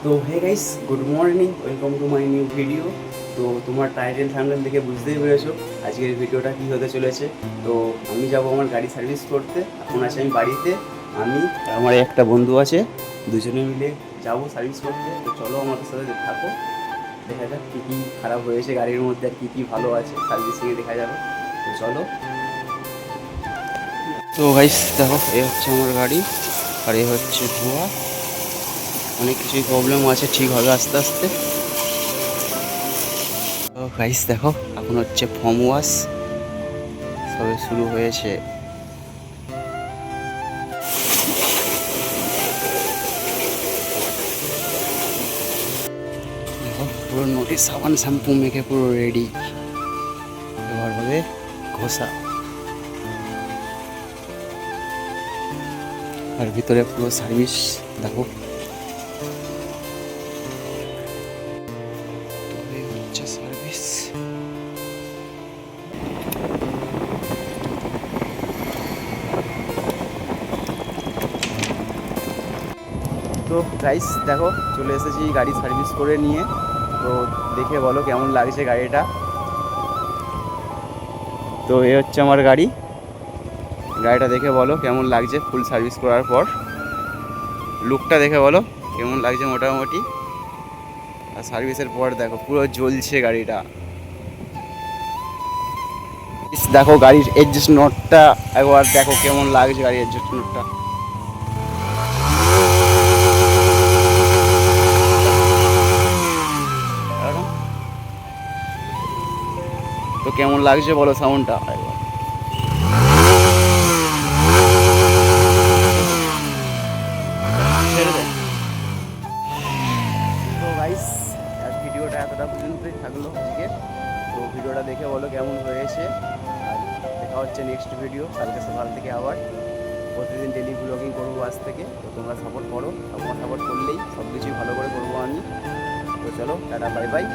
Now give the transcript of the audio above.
তো hey guys, good morning, welcome to my new video. তো তোমার টাইটেল থাম্বনেল দেখে বুঝতেই পেরেছো আজকের ভিডিওটা কী হতে চলেছে। তো আমি যাব আমার গাড়ি সার্ভিস করতে। এখন আছি আমি বাড়িতে, আমি আর আমার একটা বন্ধু আছে, দুজনে মিলে যাব সার্ভিস করতে। তো চলো আমাদের সাথে থাকো, দেখা যাক কী কী খারাপ হয়েছে গাড়ির মধ্যে আর কী কী ভালো আছে, সার্ভিসিংয়ে দেখা যাবে। তো চলো। তো গাইস দেখো, এ হচ্ছে আমার গাড়ি আর এ হচ্ছে ধোঁয়া। অনেক কিছুই প্রবলেম আছে, ঠিক হবে আস্তে আস্তে। তো গাইস দেখো, এখন হচ্ছে ফর্ম ওয়াশ সবে শুরু হয়েছে। দেখো পুরো নোটিশ সাবান শ্যাম্পু মেখে পুরো রেডি, এবার হবে ঘষা। আর ভিতরে পুরো সার্ভিস দেখো। এই হচ্ছে সার্ভিস। তো গাইস দেখো, চলে এসেছি গাড়ি সার্ভিস করে নিয়ে। তো দেখে বলো কেমন লাগছে গাড়িটা। তো এ হচ্ছে আমার গাড়ি, গাড়িটা দেখে বলো কেমন লাগছে ফুল সার্ভিস করার পর। লুকটা দেখে বলো কেমন লাগছে মোটামুটি। আর সার্ভিসের পর দেখো পুরো জ্বলছে গাড়িটা। দেখো গাড়ির এডজাস্ট নোটটা একবার দেখো কেমন লাগছে গাড়ির এডজাস্ট নোটটা। তো কেমন লাগছে বলো সাউন্ডটা একবার। ছেড়ে দে। তো গাইস, আর ভিডিওটা এতটা পর্যন্তই থাকলো আজকে। তো ভিডিওটা দেখে বলো কেমন হয়েছে। আর দেখা হচ্ছে নেক্সট ভিডিও কালকে সকাল থেকে। আবার প্রতিদিন ডেলি ব্লগিং করবো আজ থেকে। তো তোমরা সাপোর্ট করো, তোমার সাপোর্ট করলেই সব কিছুই ভালো করে করবো আমি। তো চলো টাটা, বাই বাই।